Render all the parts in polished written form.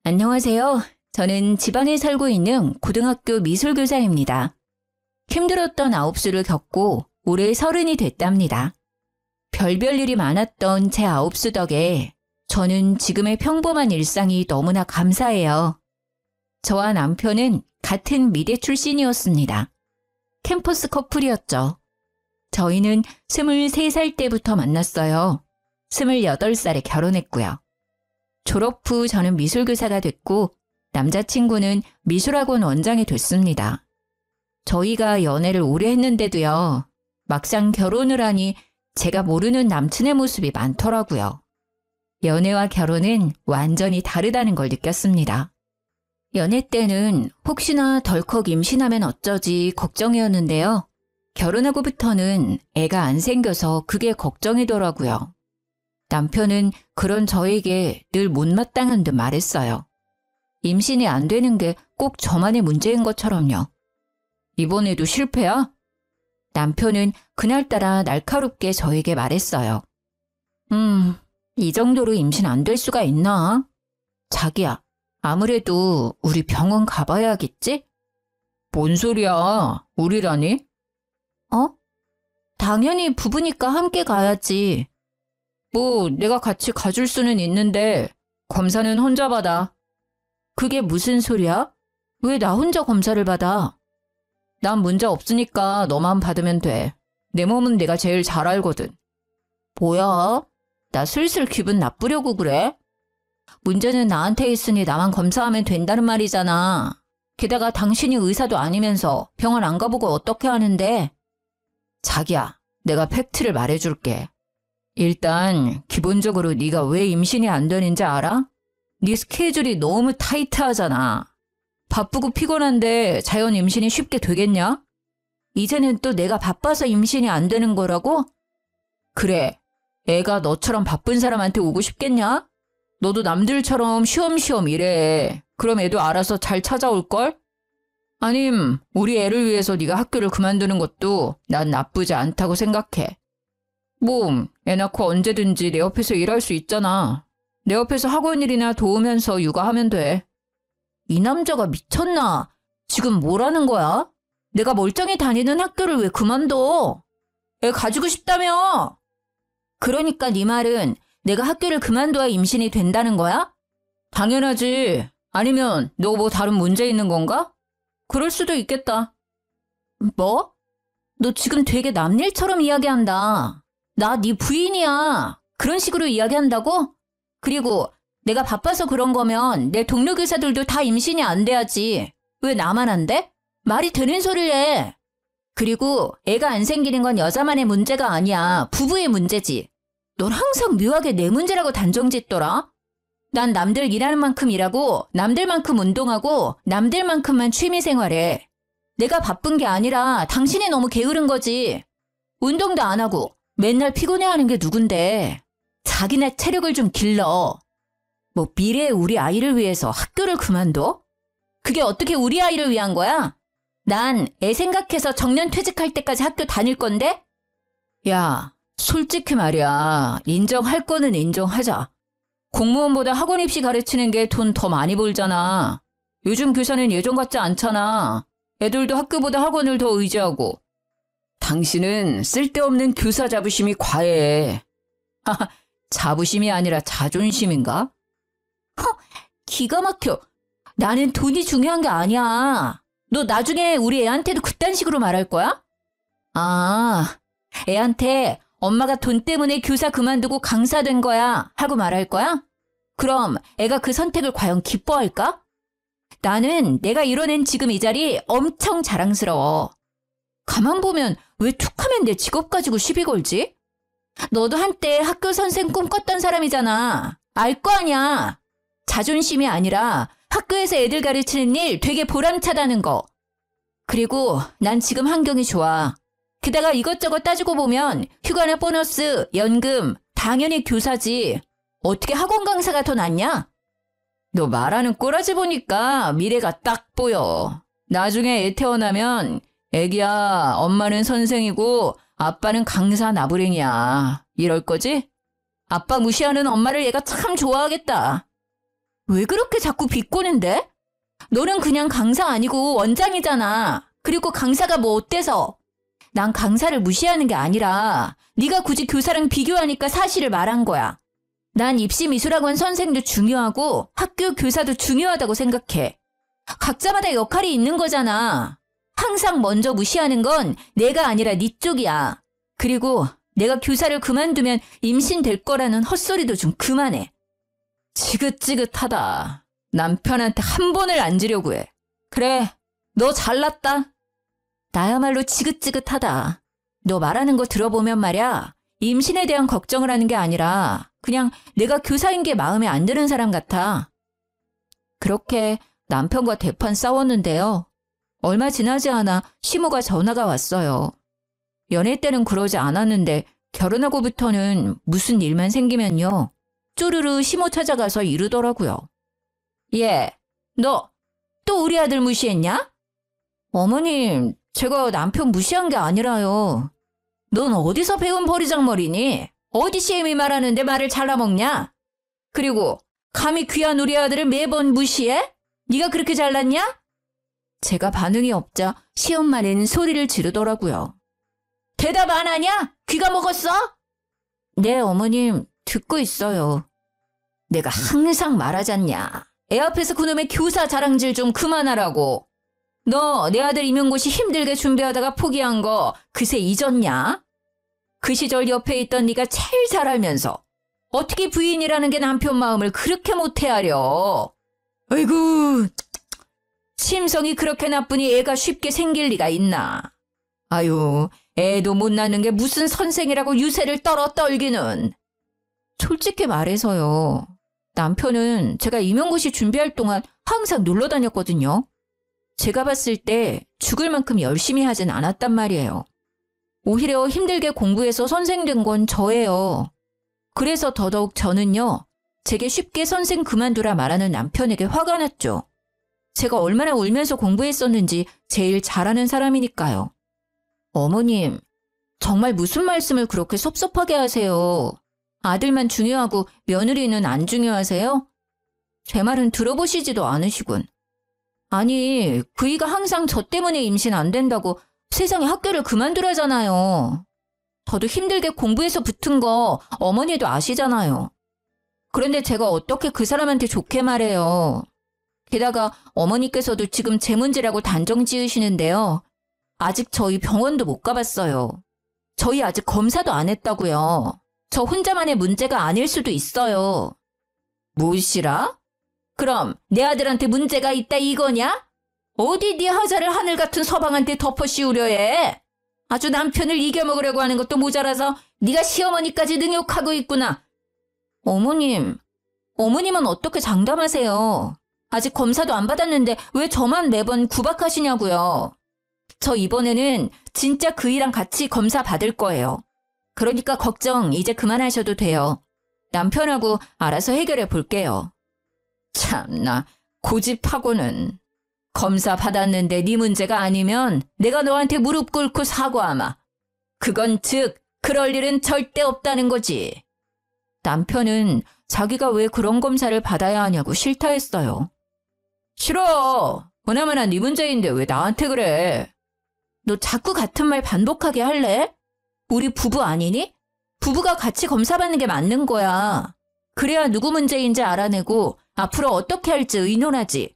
안녕하세요. 저는 지방에 살고 있는 고등학교 미술교사입니다. 힘들었던 아홉수를 겪고 올해 30이 됐답니다. 별별 일이 많았던 제 아홉수 덕에 저는 지금의 평범한 일상이 너무나 감사해요. 저와 남편은 같은 미대 출신이었습니다. 캠퍼스 커플이었죠. 저희는 23살 때부터 만났어요. 28살에 결혼했고요. 졸업 후 저는 미술교사가 됐고 남자친구는 미술학원 원장이 됐습니다. 저희가 연애를 오래 했는데도요. 막상 결혼을 하니 제가 모르는 남친의 모습이 많더라고요. 연애와 결혼은 완전히 다르다는 걸 느꼈습니다. 연애 때는 혹시나 덜컥 임신하면 어쩌지 걱정이었는데요. 결혼하고부터는 애가 안 생겨서 그게 걱정이더라고요. 남편은 그런 저에게 늘 못마땅한 듯 말했어요. 임신이 안 되는 게 꼭 저만의 문제인 것처럼요. 이번에도 실패야? 남편은 그날따라 날카롭게 저에게 말했어요. 이 정도로 임신 안 될 수가 있나? 자기야, 아무래도 우리 병원 가봐야겠지? 뭔 소리야, 우리라니? 당연히 부부니까 함께 가야지. 뭐 내가 같이 가줄 수는 있는데 검사는 혼자 받아. 그게 무슨 소리야? 왜 나 혼자 검사를 받아? 난 문제 없으니까 너만 받으면 돼. 내 몸은 내가 제일 잘 알거든. 뭐야? 나 슬슬 기분 나쁘려고 그래? 문제는 나한테 있으니 나만 검사하면 된다는 말이잖아. 게다가 당신이 의사도 아니면서 병원 안 가보고 어떻게 하는데? 자기야, 내가 팩트를 말해줄게. 일단 기본적으로 네가 왜 임신이 안 되는지 알아? 네 스케줄이 너무 타이트하잖아. 바쁘고 피곤한데 자연 임신이 쉽게 되겠냐? 이제는 또 내가 바빠서 임신이 안 되는 거라고? 그래, 애가 너처럼 바쁜 사람한테 오고 싶겠냐? 너도 남들처럼 쉬엄쉬엄 일해. 그럼 애도 알아서 잘 찾아올걸? 아님 우리 애를 위해서 네가 학교를 그만두는 것도 난 나쁘지 않다고 생각해. 뭐 애 낳고 언제든지 내 옆에서 일할 수 있잖아. 내 옆에서 학원 일이나 도우면서 육아하면 돼. 이 남자가 미쳤나? 지금 뭐라는 거야? 내가 멀쩡히 다니는 학교를 왜 그만둬? 애 가지고 싶다며? 그러니까 네 말은 내가 학교를 그만둬야 임신이 된다는 거야? 당연하지. 아니면 너 뭐 다른 문제 있는 건가? 그럴 수도 있겠다. 뭐? 너 지금 되게 남 일처럼 이야기한다. 나 네 부인이야. 그런 식으로 이야기한다고? 그리고 내가 바빠서 그런 거면 내 동료 교사들도 다 임신이 안 돼야지. 왜 나만 안 돼? 말이 되는 소리를 해. 그리고 애가 안 생기는 건 여자만의 문제가 아니야. 부부의 문제지. 넌 항상 묘하게 내 문제라고 단정짓더라. 난 남들 일하는 만큼 일하고 남들만큼 운동하고 남들만큼만 취미생활해. 내가 바쁜 게 아니라 당신이 너무 게으른 거지. 운동도 안 하고 맨날 피곤해하는 게 누군데. 자기네 체력을 좀 길러. 뭐 미래의 우리 아이를 위해서 학교를 그만둬? 그게 어떻게 우리 아이를 위한 거야? 난 애 생각해서 정년 퇴직할 때까지 학교 다닐 건데? 야, 솔직히 말이야. 인정할 거는 인정하자. 공무원보다 학원 입시 가르치는 게 돈 더 많이 벌잖아. 요즘 교사는 예전 같지 않잖아. 애들도 학교보다 학원을 더 의지하고. 당신은 쓸데없는 교사 자부심이 과해. 하하, 자부심이 아니라 자존심인가? 기가 막혀. 나는 돈이 중요한 게 아니야. 너 나중에 우리 애한테도 그딴 식으로 말할 거야? 아, 애한테 엄마가 돈 때문에 교사 그만두고 강사 된 거야 하고 말할 거야? 그럼 애가 그 선택을 과연 기뻐할까? 나는 내가 이뤄낸 지금 이 자리 엄청 자랑스러워. 가만 보면 왜 툭하면 내 직업 가지고 시비 걸지? 너도 한때 학교 선생 꿈꿨던 사람이잖아. 알 거 아니야. 자존심이 아니라 학교에서 애들 가르치는 일 되게 보람차다는 거. 그리고 난 지금 환경이 좋아. 게다가 이것저것 따지고 보면 휴가나 보너스, 연금, 당연히 교사지. 어떻게 학원 강사가 더 낫냐? 너 말하는 꼬라지 보니까 미래가 딱 보여. 나중에 애 태어나면 애기야, 엄마는 선생이고 아빠는 강사 나부랭이야. 이럴 거지? 아빠 무시하는 엄마를 얘가 참 좋아하겠다. 왜 그렇게 자꾸 비꼬는데? 너는 그냥 강사 아니고 원장이잖아. 그리고 강사가 뭐 어때서? 난 강사를 무시하는 게 아니라 네가 굳이 교사랑 비교하니까 사실을 말한 거야. 난 입시미술학원 선생도 중요하고 학교 교사도 중요하다고 생각해. 각자마다 역할이 있는 거잖아. 항상 먼저 무시하는 건 내가 아니라 네 쪽이야. 그리고 내가 교사를 그만두면 임신될 거라는 헛소리도 좀 그만해. 지긋지긋하다. 남편한테 한 번을 앉으려고 해. 그래, 너 잘났다. 나야말로 지긋지긋하다. 너 말하는 거 들어보면 말이야. 임신에 대한 걱정을 하는 게 아니라 그냥 내가 교사인 게 마음에 안 드는 사람 같아. 그렇게 남편과 대판 싸웠는데요. 얼마 지나지 않아 시모가 전화가 왔어요. 연애 때는 그러지 않았는데 결혼하고부터는 무슨 일만 생기면요. 쪼르르 시모 찾아가서 이르더라고요. 예, 너 또 우리 아들 무시했냐? 어머님, 제가 남편 무시한 게 아니라요. 넌 어디서 배운 버리장머리니? 어디 시엠이 말하는데 말을 잘라먹냐? 그리고 감히 귀한 우리 아들을 매번 무시해? 네가 그렇게 잘났냐? 제가 반응이 없자 시엄마는 소리를 지르더라고요. 대답 안 하냐? 귀가 먹었어? 네, 어머님, 듣고 있어요. 내가 항상 말하잖냐. 애 앞에서 그놈의 교사 자랑질 좀 그만하라고. 너 내 아들 임용고시 힘들게 준비하다가 포기한 거 그새 잊었냐? 그 시절 옆에 있던 네가 제일 잘 알면서 어떻게 부인이라는 게 남편 마음을 그렇게 못 헤아려. 아이고, 심성이 그렇게 나쁘니 애가 쉽게 생길 리가 있나. 아유, 애도 못 낳는 게 무슨 선생이라고 유세를 떨기는. 솔직히 말해서요. 남편은 제가 임용고시 준비할 동안 항상 놀러 다녔거든요. 제가 봤을 때 죽을 만큼 열심히 하진 않았단 말이에요. 오히려 힘들게 공부해서 선생 된 건 저예요. 그래서 더더욱 저는요. 제게 쉽게 선생 그만두라 말하는 남편에게 화가 났죠. 제가 얼마나 울면서 공부했었는지 제일 잘하는 사람이니까요. 어머님, 정말 무슨 말씀을 그렇게 섭섭하게 하세요. 아들만 중요하고 며느리는 안 중요하세요? 제 말은 들어보시지도 않으시군. 아니, 그이가 항상 저 때문에 임신 안 된다고 세상에 학교를 그만두라잖아요. 저도 힘들게 공부해서 붙은 거 어머니도 아시잖아요. 그런데 제가 어떻게 그 사람한테 좋게 말해요. 게다가 어머니께서도 지금 제 문제라고 단정 지으시는데요. 아직 저희 병원도 못 가봤어요. 저희 아직 검사도 안 했다고요. 저 혼자만의 문제가 아닐 수도 있어요. 무엇이라? 그럼 내 아들한테 문제가 있다 이거냐? 어디 네 하자를 하늘 같은 서방한테 덮어 씌우려 해? 아주 남편을 이겨먹으려고 하는 것도 모자라서 네가 시어머니까지 능욕하고 있구나. 어머님, 어머님은 어떻게 장담하세요? 아직 검사도 안 받았는데 왜 저만 매번 구박하시냐고요. 저 이번에는 진짜 그이랑 같이 검사 받을 거예요. 그러니까 걱정 이제 그만하셔도 돼요. 남편하고 알아서 해결해 볼게요. 참나, 고집하고는. 검사 받았는데 네 문제가 아니면 내가 너한테 무릎 꿇고 사과하마. 그건 즉 그럴 일은 절대 없다는 거지. 남편은 자기가 왜 그런 검사를 받아야 하냐고 싫다 했어요. 싫어. 보나마나 네 문제인데 왜 나한테 그래. 너 자꾸 같은 말 반복하게 할래? 우리 부부 아니니? 부부가 같이 검사 받는 게 맞는 거야. 그래야 누구 문제인지 알아내고 앞으로 어떻게 할지 의논하지.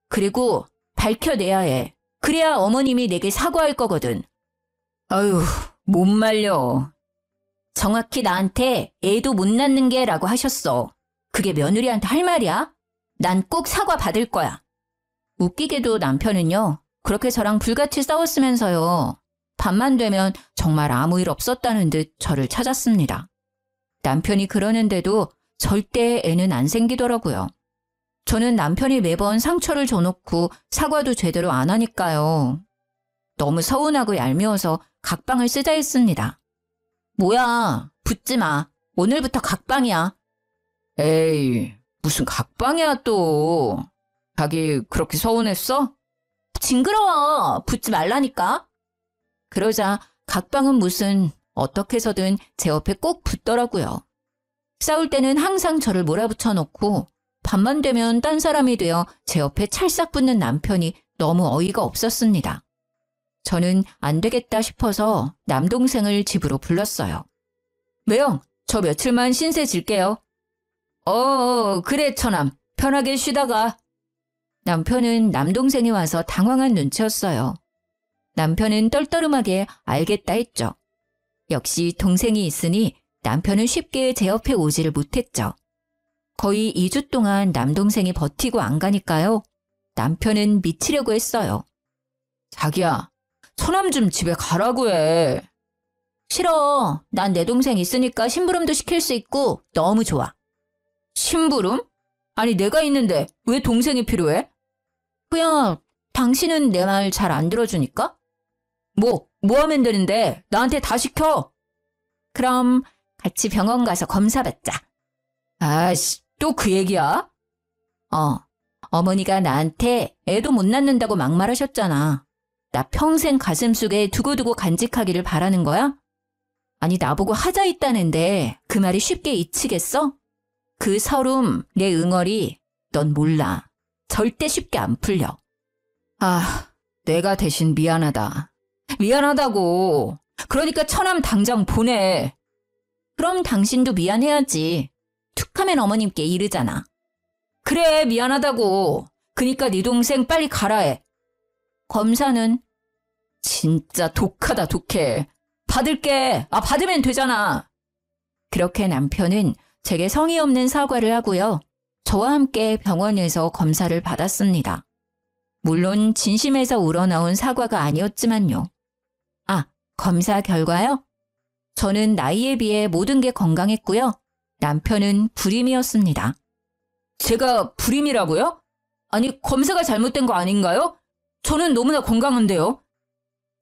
그리고 밝혀내야 해. 그래야 어머님이 내게 사과할 거거든. 아유, 못 말려. 정확히 나한테 애도 못 낳는 게라고 하셨어. 그게 며느리한테 할 말이야? 난 꼭 사과 받을 거야. 웃기게도 남편은요. 그렇게 저랑 불같이 싸웠으면서요. 밤만 되면 정말 아무 일 없었다는 듯 저를 찾았습니다. 남편이 그러는데도 절대 애는 안 생기더라고요. 저는 남편이 매번 상처를 줘놓고 사과도 제대로 안 하니까요. 너무 서운하고 얄미워서 각방을 쓰자 했습니다. 뭐야, 붙지 마. 오늘부터 각방이야. 에이, 무슨 각방이야 또. 자기 그렇게 서운했어? 징그러워. 붙지 말라니까. 그러자 각방은 무슨 어떻게 해서든 제 옆에 꼭 붙더라고요. 싸울 때는 항상 저를 몰아붙여 놓고 밤만 되면 딴 사람이 되어 제 옆에 찰싹 붙는 남편이 너무 어이가 없었습니다. 저는 안 되겠다 싶어서 남동생을 집으로 불렀어요. 매영, 저 며칠만 신세 질게요. 그래 처남, 편하게 쉬다가. 남편은 남동생이 와서 당황한 눈치였어요. 남편은 떨떠름하게 알겠다 했죠. 역시 동생이 있으니 남편은 쉽게 제 옆에 오지를 못했죠. 거의 2주 동안 남동생이 버티고 안 가니까요. 남편은 미치려고 했어요. 자기야, 처남 좀 집에 가라고 해. 싫어. 난 내 동생 있으니까 심부름도 시킬 수 있고 너무 좋아. 심부름? 아니 내가 있는데 왜 동생이 필요해? 그냥 당신은 내 말 잘 안 들어주니까? 뭐 하면 되는데 나한테 다 시켜. 그럼 같이 병원 가서 검사 받자. 아이씨, 또 그 얘기야? 어머니가 나한테 애도 못 낳는다고 막말하셨잖아. 나 평생 가슴속에 두고두고 간직하기를 바라는 거야? 아니 나보고 하자 있다는데 그 말이 쉽게 잊히겠어? 그 서름, 내 응어리 넌 몰라. 절대 쉽게 안 풀려. 내가 대신 미안하다. 미안하다고. 그러니까 처남 당장 보내. 그럼 당신도 미안해야지. 툭하면 어머님께 이르잖아. 그래, 미안하다고. 그니까 네 동생 빨리 가라 해. 검사는? 진짜 독하다, 독해. 받을게. 받으면 되잖아. 그렇게 남편은 제게 성의 없는 사과를 하고요. 저와 함께 병원에서 검사를 받았습니다. 물론 진심에서 우러나온 사과가 아니었지만요. 검사 결과요? 저는 나이에 비해 모든 게 건강했고요. 남편은 불임이었습니다. 제가 불임이라고요? 아니 검사가 잘못된 거 아닌가요? 저는 너무나 건강한데요.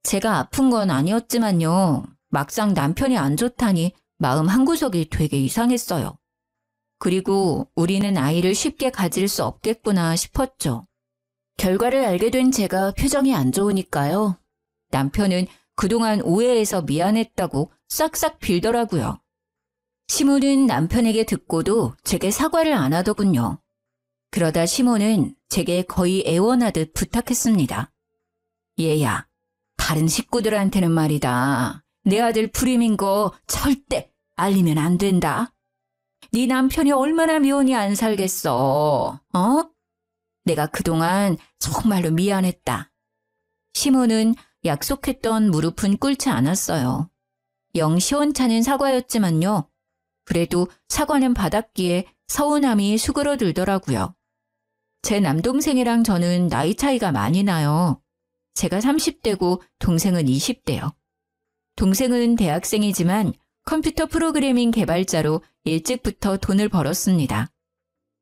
제가 아픈 건 아니었지만요. 막상 남편이 안 좋다니 마음 한구석이 되게 이상했어요. 그리고 우리는 아이를 쉽게 가질 수 없겠구나 싶었죠. 결과를 알게 된 제가 표정이 안 좋으니까요. 남편은 그동안 오해해서 미안했다고 싹싹 빌더라고요. 시모는 남편에게 듣고도 제게 사과를 안 하더군요. 그러다 시모는 제게 거의 애원하듯 부탁했습니다. 얘야, 다른 식구들한테는 말이다. 내 아들 불임인 거 절대 알리면 안 된다. 네 남편이 얼마나 미운이 안 살겠어. 내가 그동안 정말로 미안했다. 시모는 약속했던 무릎은 꿇지 않았어요. 영 시원찮은 사과였지만요. 그래도 사과는 받았기에 서운함이 수그러들더라고요. 제 남동생이랑 저는 나이 차이가 많이 나요. 제가 30대고 동생은 20대요. 동생은 대학생이지만 컴퓨터 프로그래밍 개발자로 일찍부터 돈을 벌었습니다.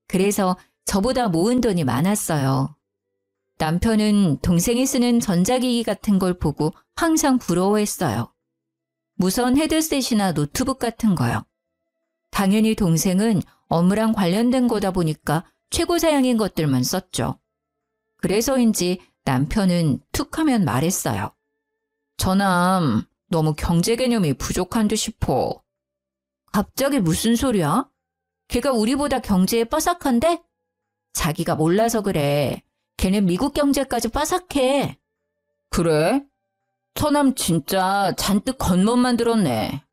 그래서 저보다 모은 돈이 많았어요. 남편은 동생이 쓰는 전자기기 같은 걸 보고 항상 부러워했어요. 무선 헤드셋이나 노트북 같은 거요. 당연히 동생은 업무랑 관련된 거다 보니까 최고 사양인 것들만 썼죠. 그래서인지 남편은 툭 하면 말했어요. 저남 너무 경제 개념이 부족한 듯 싶어. 갑자기 무슨 소리야? 걔가 우리보다 경제에 빠삭한데? 자기가 몰라서 그래. 걔는 미국 경제까지 빠삭해. 그래? 처남 진짜 잔뜩 겉멋만 들었네.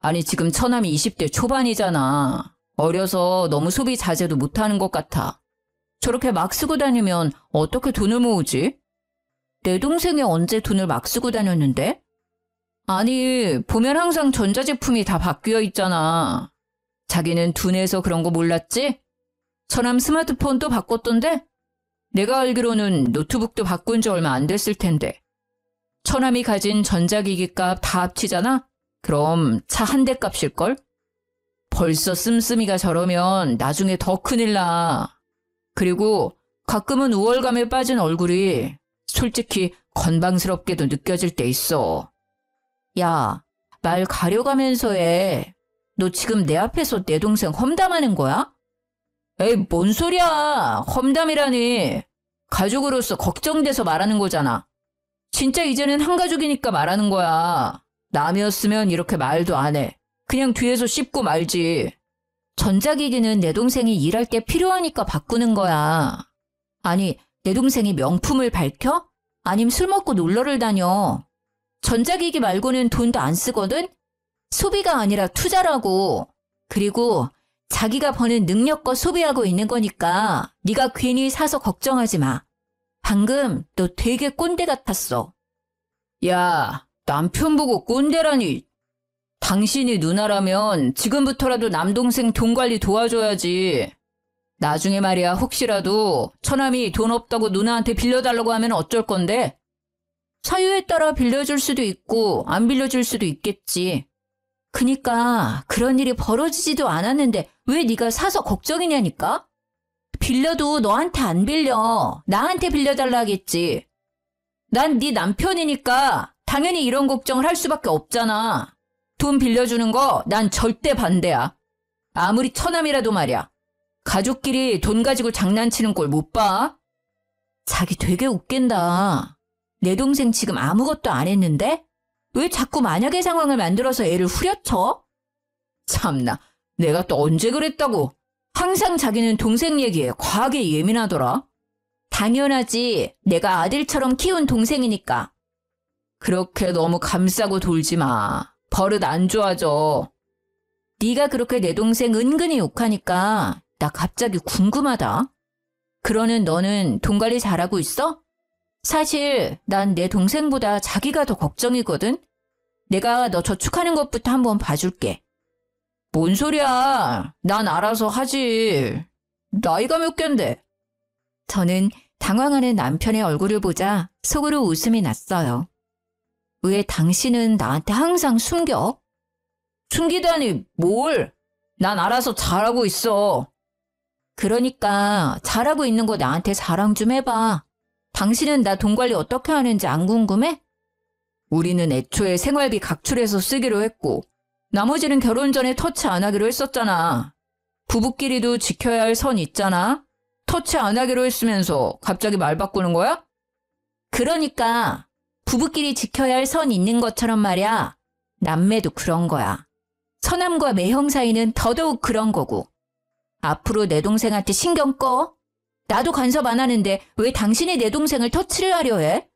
아니 지금 처남이 20대 초반이잖아. 어려서 너무 소비 자제도 못하는 것 같아. 저렇게 막 쓰고 다니면 어떻게 돈을 모으지? 내 동생이 언제 돈을 막 쓰고 다녔는데? 아니 보면 항상 전자제품이 다 바뀌어 있잖아. 자기는 둔해서 그런 거 몰랐지? 처남 스마트폰도 바꿨던데? 내가 알기로는 노트북도 바꾼 지 얼마 안 됐을 텐데. 처남이 가진 전자기기 값 다 합치잖아? 그럼 차 한 대 값일걸? 벌써 씀씀이가 저러면 나중에 더 큰일 나. 그리고 가끔은 우월감에 빠진 얼굴이 솔직히 건방스럽게도 느껴질 때 있어. 야, 말 가려가면서 해. 너 지금 내 앞에서 내 동생 험담하는 거야? 에이, 뭔 소리야. 험담이라니. 가족으로서 걱정돼서 말하는 거잖아. 진짜 이제는 한 가족이니까 말하는 거야. 남이었으면 이렇게 말도 안 해. 그냥 뒤에서 씹고 말지. 전자기기는 내 동생이 일할 때 필요하니까 바꾸는 거야. 아니, 내 동생이 명품을 밝혀? 아님 술 먹고 놀러를 다녀. 전자기기 말고는 돈도 안 쓰거든? 소비가 아니라 투자라고. 그리고 자기가 버는 능력껏 소비하고 있는 거니까 네가 괜히 사서 걱정하지 마. 방금 너 되게 꼰대 같았어. 야, 남편 보고 꼰대라니. 당신이 누나라면 지금부터라도 남동생 돈 관리 도와줘야지. 나중에 말이야 혹시라도 처남이 돈 없다고 누나한테 빌려달라고 하면 어쩔 건데? 사유에 따라 빌려줄 수도 있고 안 빌려줄 수도 있겠지. 그니까 그런 일이 벌어지지도 않았는데 왜 네가 사서 걱정이냐니까? 빌려도 너한테 안 빌려. 나한테 빌려달라 하겠지. 난 네 남편이니까 당연히 이런 걱정을 할 수밖에 없잖아. 돈 빌려주는 거 난 절대 반대야. 아무리 처남이라도 말이야. 가족끼리 돈 가지고 장난치는 꼴 못 봐? 자기 되게 웃긴다. 내 동생 지금 아무것도 안 했는데? 왜 자꾸 만약의 상황을 만들어서 애를 후려쳐? 참나, 내가 또 언제 그랬다고. 항상 자기는 동생 얘기에 과하게 예민하더라. 당연하지. 내가 아들처럼 키운 동생이니까. 그렇게 너무 감싸고 돌지 마. 버릇 안 좋아져. 네가 그렇게 내 동생 은근히 욕하니까 나 갑자기 궁금하다. 그러는 너는 돈 관리 잘하고 있어? 사실 난 내 동생보다 자기가 더 걱정이거든. 내가 너 저축하는 것부터 한번 봐줄게. 뭔 소리야. 난 알아서 하지. 나이가 몇 갠데. 저는 당황하는 남편의 얼굴을 보자 속으로 웃음이 났어요. 왜 당신은 나한테 항상 숨겨? 숨기다니 뭘? 난 알아서 잘하고 있어. 그러니까 잘하고 있는 거 나한테 자랑 좀 해봐. 당신은 나 돈 관리 어떻게 하는지 안 궁금해? 우리는 애초에 생활비 각출해서 쓰기로 했고 나머지는 결혼 전에 터치 안 하기로 했었잖아. 부부끼리도 지켜야 할 선 있잖아. 터치 안 하기로 했으면서 갑자기 말 바꾸는 거야? 그러니까 부부끼리 지켜야 할 선 있는 것처럼 말이야. 남매도 그런 거야. 처남과 매형 사이는 더더욱 그런 거고. 앞으로 내 동생한테 신경 꺼. 나도 간섭 안 하는데 왜 당신이 내 동생을 터치를 하려 해?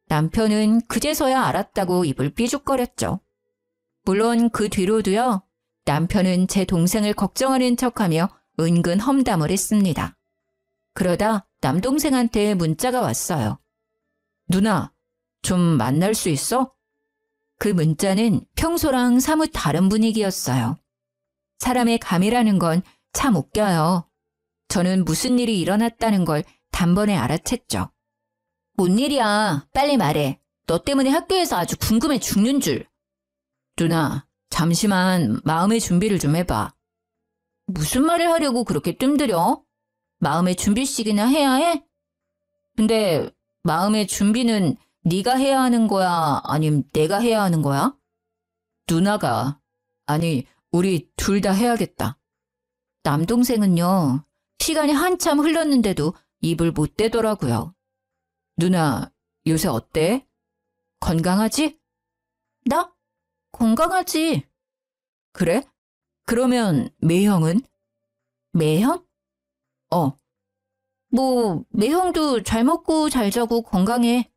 남편은 그제서야 알았다고 입을 삐죽거렸죠. 물론 그 뒤로도요. 남편은 제 동생을 걱정하는 척하며 은근 험담을 했습니다. 그러다 남동생한테 문자가 왔어요. 누나, 좀 만날 수 있어? 그 문자는 평소랑 사뭇 다른 분위기였어요. 사람의 감이라는 건 참 웃겨요. 저는 무슨 일이 일어났다는 걸 단번에 알아챘죠. 뭔 일이야? 빨리 말해. 너 때문에 학교에서 아주 궁금해 죽는 줄. 누나, 잠시만 마음의 준비를 좀 해봐. 무슨 말을 하려고 그렇게 뜸들여? 마음의 준비씩이나 해야 해? 근데 마음의 준비는 네가 해야 하는 거야? 아님 내가 해야 하는 거야? 누나가. 아니, 우리 둘 다 해야겠다. 남동생은요. 시간이 한참 흘렀는데도 입을 못 대더라고요. 누나, 요새 어때? 건강하지? 나? 건강하지. 그래? 그러면 매형은? 매형? 매형도 잘 먹고 잘 자고 건강해.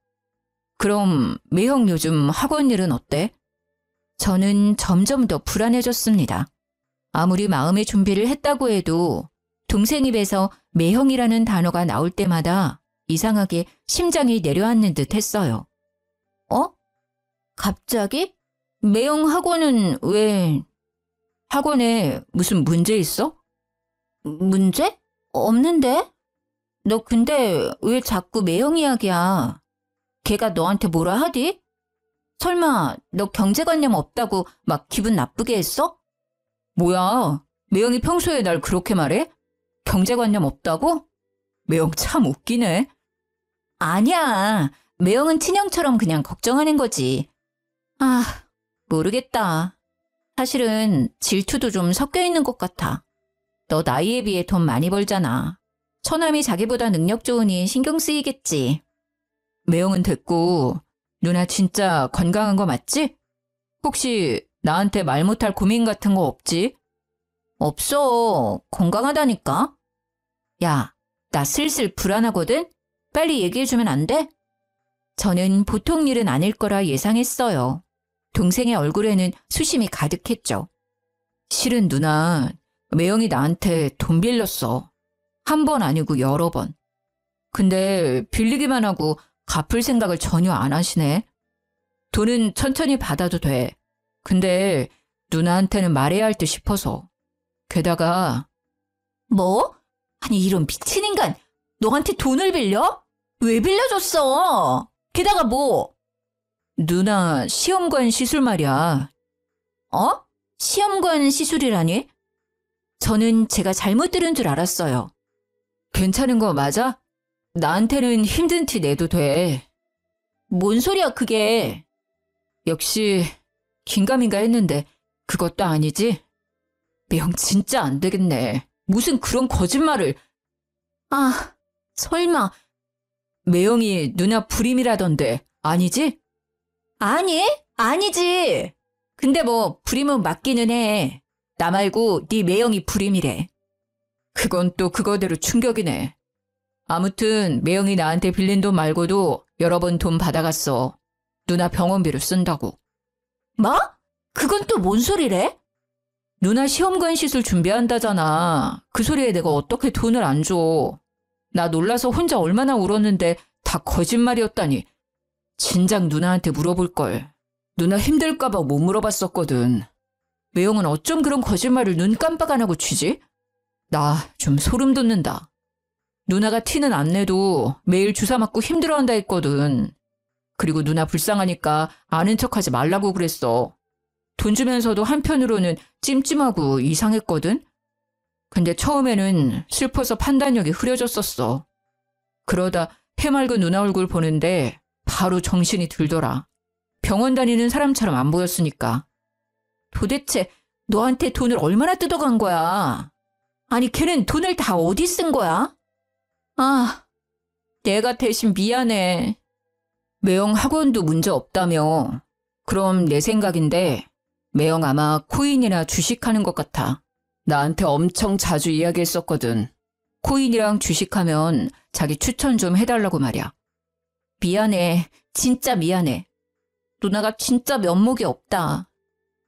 그럼 매형 요즘 학원 일은 어때? 저는 점점 더 불안해졌습니다. 아무리 마음의 준비를 했다고 해도 동생 입에서 매형이라는 단어가 나올 때마다 이상하게 심장이 내려앉는 듯 했어요. 갑자기? 매형 학원은 왜? 학원에 무슨 문제 있어? 문제? 없는데? 너 근데 왜 자꾸 매형 이야기야? 걔가 너한테 뭐라 하디? 설마 너 경제관념 없다고 막 기분 나쁘게 했어? 뭐야, 매형이 평소에 날 그렇게 말해? 경제관념 없다고? 매형 참 웃기네. 아니야, 매형은 친형처럼 그냥 걱정하는 거지. 모르겠다. 사실은 질투도 좀 섞여 있는 것 같아. 너 나이에 비해 돈 많이 벌잖아. 처남이 자기보다 능력 좋으니 신경 쓰이겠지. 매형은 됐고 누나 진짜 건강한 거 맞지? 혹시 나한테 말 못할 고민 같은 거 없지? 없어. 건강하다니까. 야, 나 슬슬 불안하거든? 빨리 얘기해주면 안 돼? 저는 보통 일은 아닐 거라 예상했어요. 동생의 얼굴에는 수심이 가득했죠. 실은 누나, 매형이 나한테 돈 빌렸어. 한 번 아니고 여러 번. 근데 빌리기만 하고 갚을 생각을 전혀 안 하시네. 돈은 천천히 받아도 돼. 근데 누나한테는 말해야 할 듯 싶어서. 게다가 뭐? 아니 이런 미친 인간, 너한테 돈을 빌려? 왜 빌려줬어? 게다가 뭐? 누나 시험관 시술 말이야. 어? 시험관 시술이라니? 저는 제가 잘못 들은 줄 알았어요. 괜찮은 거 맞아? 나한테는 힘든 티 내도 돼. 뭔 소리야 그게. 역시 긴가민가 했는데 그것도 아니지? 매형 진짜 안 되겠네. 무슨 그런 거짓말을. 아, 설마. 매형이 누나 불임이라던데 아니지? 아니, 아니지. 근데 뭐 불임은 맞기는 해. 나 말고 네 매형이 불임이래. 그건 또 그거대로 충격이네. 아무튼 매형이 나한테 빌린 돈 말고도 여러 번 돈 받아갔어. 누나 병원비로 쓴다고. 뭐? 그건 또 뭔 소리래? 누나 시험관 시술 준비한다잖아. 그 소리에 내가 어떻게 돈을 안 줘. 나 놀라서 혼자 얼마나 울었는데 다 거짓말이었다니. 진작 누나한테 물어볼걸. 누나 힘들까봐 못 물어봤었거든. 매형은 어쩜 그런 거짓말을 눈 깜빡 안 하고 치지? 나 좀 소름 돋는다. 누나가 티는 안 내도 매일 주사 맞고 힘들어한다 했거든. 그리고 누나 불쌍하니까 아는 척하지 말라고 그랬어. 돈 주면서도 한편으로는 찜찜하고 이상했거든. 근데 처음에는 슬퍼서 판단력이 흐려졌었어. 그러다 해맑은 누나 얼굴 보는데 바로 정신이 들더라. 병원 다니는 사람처럼 안 보였으니까. 도대체 너한테 돈을 얼마나 뜯어간 거야? 아니 걔는 돈을 다 어디 쓴 거야? 아, 내가 대신 미안해. 매형 학원도 문제 없다며. 그럼 내 생각인데 매형 아마 코인이나 주식하는 것 같아. 나한테 엄청 자주 이야기했었거든. 코인이랑 주식하면 자기 추천 좀 해달라고 말이야. 미안해. 진짜 미안해. 누나가 진짜 면목이 없다.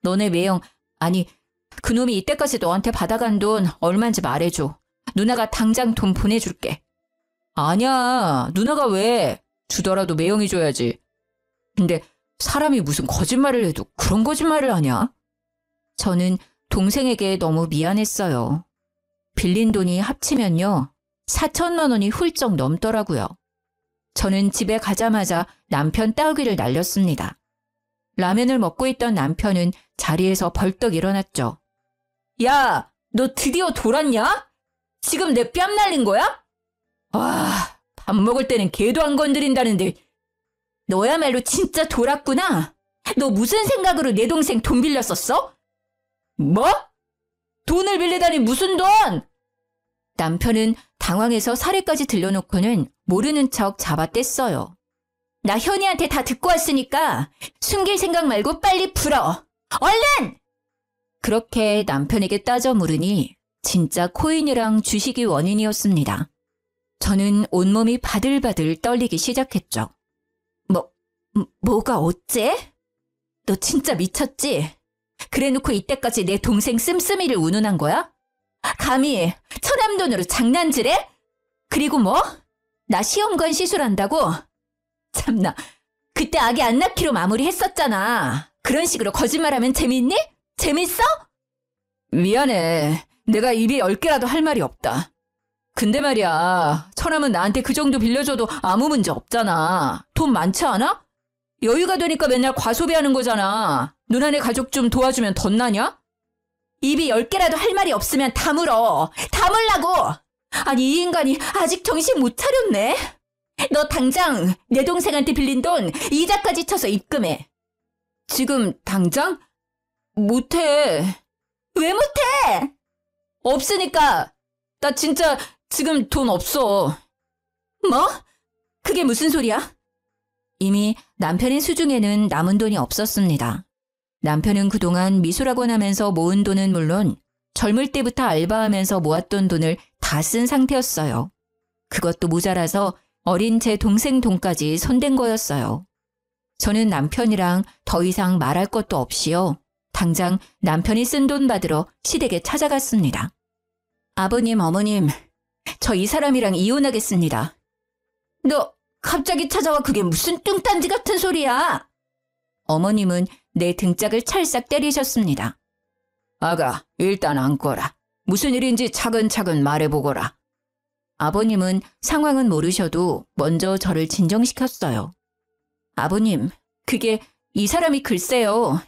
너네 매형, 아니 그놈이 이때까지 너한테 받아간 돈 얼마인지 말해줘. 누나가 당장 돈 보내줄게. 아니야. 누나가 왜? 주더라도 매형이 줘야지. 근데 사람이 무슨 거짓말을 해도 그런 거짓말을 하냐? 저는 동생에게 너무 미안했어요. 빌린 돈이 합치면요. 4천만 원이 훌쩍 넘더라고요. 저는 집에 가자마자 남편 따귀를 날렸습니다. 라면을 먹고 있던 남편은 자리에서 벌떡 일어났죠. 야, 너 드디어 돌았냐? 지금 내 뺨 날린 거야? 와, 밥 먹을 때는 개도 안 건드린다는데 너야말로 진짜 돌았구나. 너 무슨 생각으로 내 동생 돈 빌렸었어? 뭐? 돈을 빌리다니 무슨 돈? 남편은 당황해서 사례까지 들려놓고는 모르는 척 잡아뗐어요. 나 현이한테 다 듣고 왔으니까 숨길 생각 말고 빨리 풀어. 얼른! 그렇게 남편에게 따져 물으니 진짜 코인이랑 주식이 원인이었습니다. 저는 온몸이 바들바들 떨리기 시작했죠. 뭐가 어째? 너 진짜 미쳤지? 그래놓고 이때까지 내 동생 씀씀이를 운운한 거야? 감히 처남돈으로 장난질해? 그리고 뭐? 나 시험관 시술한다고? 참나, 그때 아기 안 낳기로 마무리했었잖아. 그런 식으로 거짓말하면 재밌니? 재밌어? 미안해. 내가 입이 10개라도 할 말이 없다. 근데 말이야, 처남은 나한테 그 정도 빌려줘도 아무 문제 없잖아. 돈 많지 않아? 여유가 되니까 맨날 과소비하는 거잖아. 누나네 가족 좀 도와주면 덧나냐? 입이 10개라도 할 말이 없으면 다물어. 다물라고! 아니 이 인간이 아직 정신 못 차렸네. 너 당장 내 동생한테 빌린 돈 이자까지 쳐서 입금해. 지금 당장? 못해. 왜 못해? 없으니까. 나 진짜 지금 돈 없어. 뭐? 그게 무슨 소리야? 이미 남편의 수중에는 남은 돈이 없었습니다. 남편은 그동안 미술학원 하면서 모은 돈은 물론 젊을 때부터 알바하면서 모았던 돈을 다 쓴 상태였어요. 그것도 모자라서 어린 제 동생 돈까지 손댄 거였어요. 저는 남편이랑 더 이상 말할 것도 없이요. 당장 남편이 쓴 돈 받으러 시댁에 찾아갔습니다. 아버님, 어머님, 저 이 사람이랑 이혼하겠습니다. 너 갑자기 찾아와 그게 무슨 뚱딴지 같은 소리야? 어머님은 내 등짝을 찰싹 때리셨습니다. 아가, 일단 앉거라. 무슨 일인지 차근차근 말해보거라. 아버님은 상황은 모르셔도 먼저 저를 진정시켰어요. 아버님, 그게 이 사람이 글쎄요.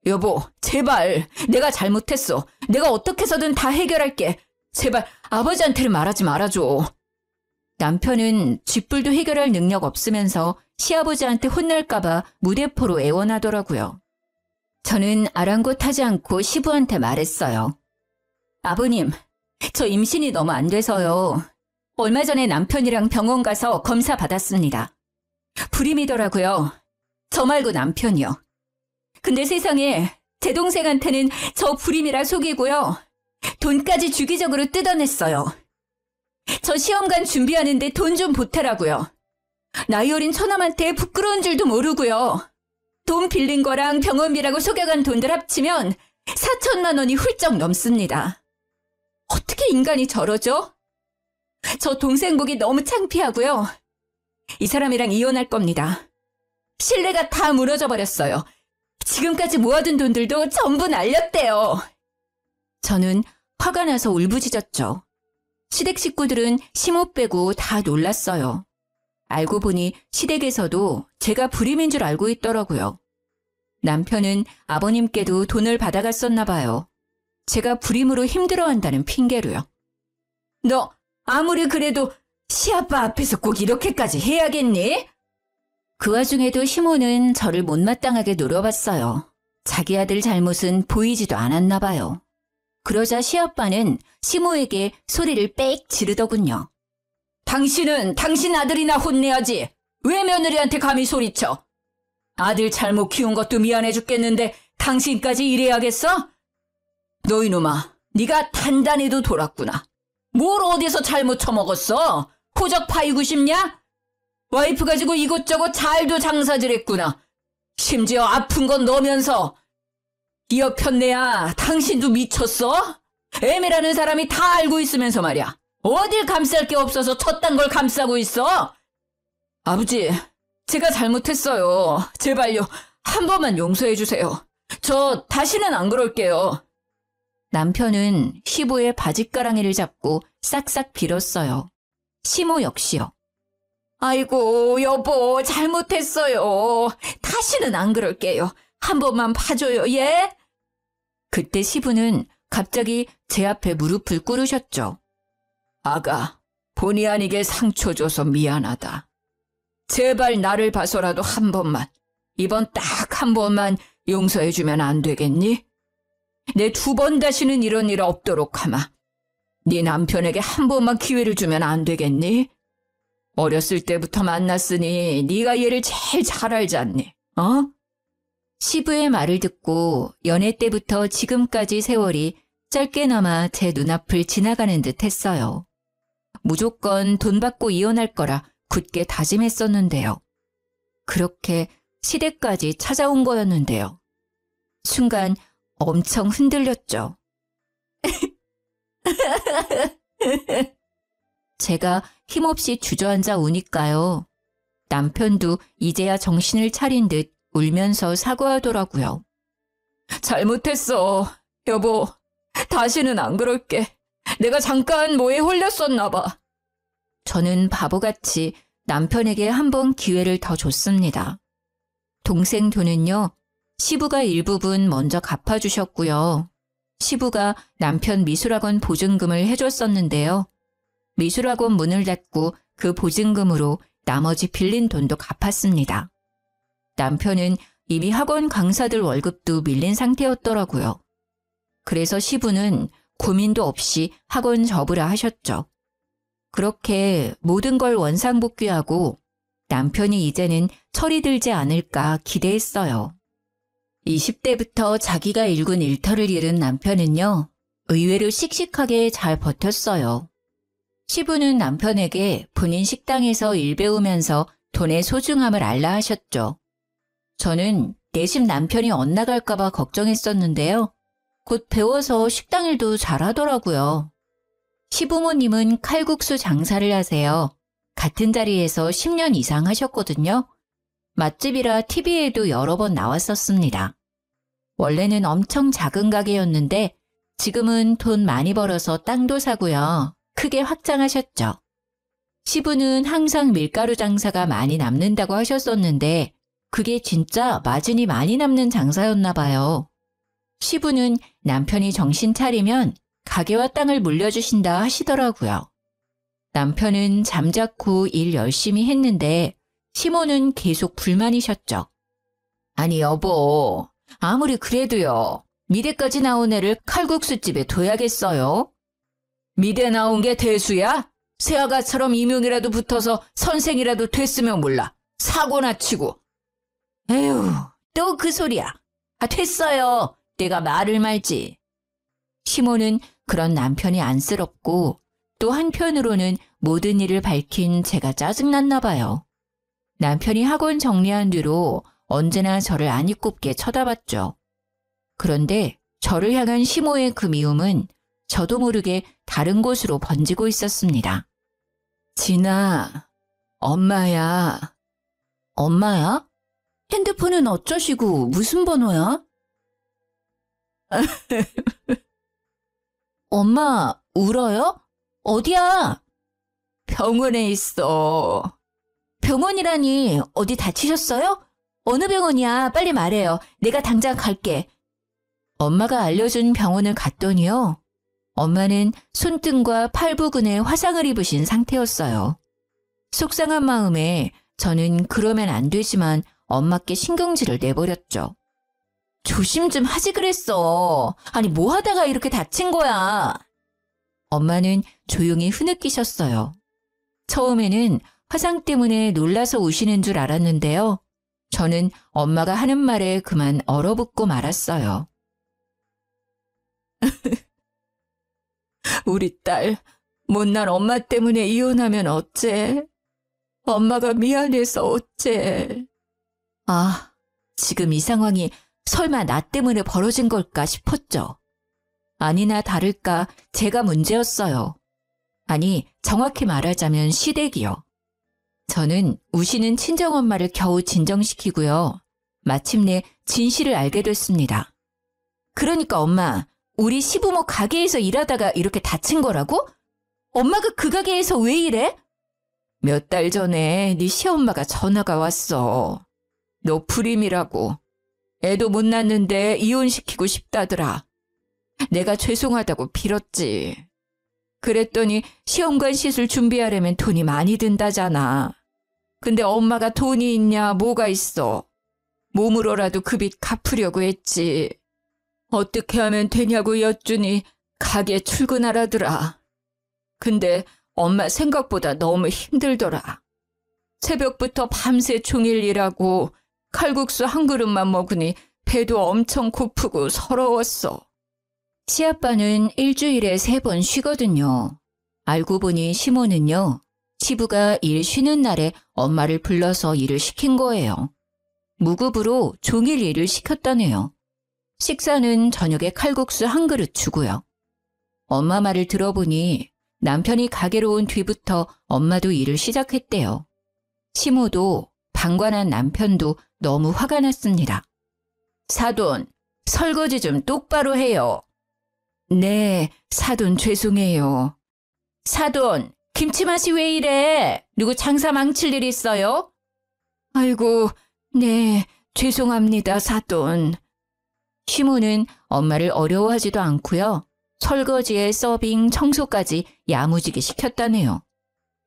여보, 제발. 내가 잘못했어. 내가 어떻게 해서든 다 해결할게. 제발 아버지한테는 말하지 말아줘. 남편은 쥐뿔도 해결할 능력 없으면서 시아버지한테 혼날까봐 무대포로 애원하더라고요. 저는 아랑곳하지 않고 시부한테 말했어요. 아버님, 저 임신이 너무 안 돼서요. 얼마 전에 남편이랑 병원 가서 검사 받았습니다. 불임이더라고요. 저 말고 남편이요. 근데 세상에 제 동생한테는 저 불임이라 속이고요. 돈까지 주기적으로 뜯어냈어요. 저 시험관 준비하는데 돈 좀 보태라고요. 나이 어린 처남한테 부끄러운 줄도 모르고요. 돈 빌린 거랑 병원비라고 속여간 돈들 합치면 4천만 원이 훌쩍 넘습니다. 어떻게 인간이 저러죠? 저 동생 보기 너무 창피하고요. 이 사람이랑 이혼할 겁니다. 신뢰가 다 무너져 버렸어요. 지금까지 모아둔 돈들도 전부 날렸대요. 저는 화가 나서 울부짖었죠. 시댁 식구들은 시모 빼고 다 놀랐어요. 알고 보니 시댁에서도 제가 불임인 줄 알고 있더라고요. 남편은 아버님께도 돈을 받아갔었나 봐요. 제가 불임으로 힘들어한다는 핑계로요. 너 아무리 그래도 시아빠 앞에서 꼭 이렇게까지 해야겠니? 그 와중에도 시모는 저를 못마땅하게 노려봤어요. 자기 아들 잘못은 보이지도 않았나 봐요. 그러자 시아빠는 시모에게 소리를 빽 지르더군요. 당신은 당신 아들이나 혼내야지. 왜 며느리한테 감히 소리쳐? 아들 잘못 키운 것도 미안해 죽겠는데 당신까지 이래야겠어? 너 이놈아, 네가 단단히도 돌았구나. 뭘 어디서 잘못 처먹었어? 호적 파이고 싶냐? 와이프 가지고 이것저것 잘도 장사질했구나. 심지어 아픈 건 너면서. 이 여편네야, 당신도 미쳤어? 애매라는 사람이 다 알고 있으면서 말이야. 어딜 감쌀 게 없어서 저딴 걸 감싸고 있어? 아버지, 제가 잘못했어요. 제발요, 한 번만 용서해 주세요. 저 다시는 안 그럴게요. 남편은 시부의 바짓가랑이를 잡고 싹싹 빌었어요. 시모 역시요. 아이고, 여보, 잘못했어요. 다시는 안 그럴게요. 한 번만 봐줘요, 예? 그때 시부는 갑자기 제 앞에 무릎을 꿇으셨죠. 아가, 본의 아니게 상처 줘서 미안하다. 제발 나를 봐서라도 한 번만, 이번 딱 한 번만 용서해주면 안 되겠니? 내 2번 다시는 이런 일 없도록 하마. 네 남편에게 한 번만 기회를 주면 안 되겠니? 어렸을 때부터 만났으니 네가 얘를 제일 잘 알지 않니? 어? 시부의 말을 듣고 연애 때부터 지금까지 세월이 짧게나마 제 눈앞을 지나가는 듯 했어요. 무조건 돈 받고 이혼할 거라 굳게 다짐했었는데요. 그렇게 시댁까지 찾아온 거였는데요. 순간 엄청 흔들렸죠. 제가 힘없이 주저앉아 우니까요. 남편도 이제야 정신을 차린 듯 울면서 사과하더라고요. 잘못했어, 여보. 다시는 안 그럴게. 내가 잠깐 뭐에 홀렸었나 봐. 저는 바보같이 남편에게 한 번 기회를 더 줬습니다. 동생 돈은요, 시부가 일부분 먼저 갚아주셨고요. 시부가 남편 미술학원 보증금을 해줬었는데요. 미술학원 문을 닫고 그 보증금으로 나머지 빌린 돈도 갚았습니다. 남편은 이미 학원 강사들 월급도 밀린 상태였더라고요. 그래서 시부는 고민도 없이 학원 접으라 하셨죠. 그렇게 모든 걸 원상복귀하고 남편이 이제는 철이 들지 않을까 기대했어요. 20대부터 자기가 일군 일터를 잃은 남편은요, 의외로 씩씩하게 잘 버텼어요. 시부는 남편에게 본인 식당에서 일 배우면서 돈의 소중함을 알라 하셨죠. 저는 내심 남편이 엇나갈까봐 걱정했었는데요. 곧 배워서 식당 일도 잘하더라고요. 시부모님은 칼국수 장사를 하세요. 같은 자리에서 10년 이상 하셨거든요. 맛집이라 TV에도 여러 번 나왔었습니다. 원래는 엄청 작은 가게였는데 지금은 돈 많이 벌어서 땅도 사고요. 크게 확장하셨죠. 시부는 항상 밀가루 장사가 많이 남는다고 하셨었는데 그게 진짜 마진이 많이 남는 장사였나 봐요. 시부는 남편이 정신 차리면 가게와 땅을 물려주신다 하시더라고요. 남편은 잠자코 일 열심히 했는데 시모는 계속 불만이셨죠. 아니 여보, 아무리 그래도요. 미대까지 나온 애를 칼국수집에 둬야겠어요? 미대 나온 게 대수야? 새아가처럼 임용이라도 붙어서 선생이라도 됐으면 몰라. 사고나 치고. 에휴, 또 그 소리야. 됐어요. 내가 말을 말지. 시모는 그런 남편이 안쓰럽고 또 한편으로는 모든 일을 밝힌 제가 짜증났나 봐요. 남편이 학원 정리한 뒤로 언제나 저를 아니꼽게 쳐다봤죠. 그런데 저를 향한 시모의 그 미움은 저도 모르게 다른 곳으로 번지고 있었습니다. 진아, 엄마야. 엄마야? 핸드폰은 어쩌시고 무슨 번호야? 엄마, 울어요? 어디야? 병원에 있어. 병원이라니 어디 다치셨어요? 어느 병원이야? 빨리 말해요. 내가 당장 갈게. 엄마가 알려준 병원을 갔더니요. 엄마는 손등과 팔 부근에 화상을 입으신 상태였어요. 속상한 마음에 저는 그러면 안 되지만 엄마께 신경질을 내버렸죠. 조심 좀 하지 그랬어. 아니 뭐 하다가 이렇게 다친 거야. 엄마는 조용히 흐느끼셨어요. 처음에는 화상 때문에 놀라서 우시는 줄 알았는데요. 저는 엄마가 하는 말에 그만 얼어붙고 말았어요. 우리 딸, 못난 엄마 때문에 이혼하면 어째? 엄마가 미안해서 어째? 아, 지금 이 상황이 설마 나 때문에 벌어진 걸까 싶었죠. 아니나 다를까 제가 문제였어요. 아니, 정확히 말하자면 시댁이요. 저는 우시는 친정엄마를 겨우 진정시키고요. 마침내 진실을 알게 됐습니다. 그러니까 엄마, 우리 시부모 가게에서 일하다가 이렇게 다친 거라고? 엄마가 그 가게에서 왜 일해? 몇 달 전에 네 시엄마가 전화가 왔어. 너 불임이라고. 애도 못 낳는데 이혼시키고 싶다더라. 내가 죄송하다고 빌었지. 그랬더니 시험관 시술 준비하려면 돈이 많이 든다잖아. 근데 엄마가 돈이 있냐 뭐가 있어. 몸으로라도 그 빚 갚으려고 했지. 어떻게 하면 되냐고 여쭈니 가게 출근하라더라. 근데 엄마 생각보다 너무 힘들더라. 새벽부터 밤새 종일 일하고 칼국수 한 그릇만 먹으니 배도 엄청 고프고 서러웠어. 시아빠는 일주일에 3번 쉬거든요. 알고 보니 시모는요. 시부가 일 쉬는 날에 엄마를 불러서 일을 시킨 거예요. 무급으로 종일 일을 시켰다네요. 식사는 저녁에 칼국수 한 그릇 주고요. 엄마 말을 들어보니 남편이 가게로 온 뒤부터 엄마도 일을 시작했대요. 시모도 방관한 남편도 너무 화가 났습니다. 사돈, 설거지 좀 똑바로 해요. 네, 사돈 죄송해요. 사돈, 김치맛이 왜 이래? 누구 장사 망칠 일 있어요? 아이고, 네, 죄송합니다, 사돈. 시모는 엄마를 어려워하지도 않고요. 설거지에 서빙, 청소까지 야무지게 시켰다네요.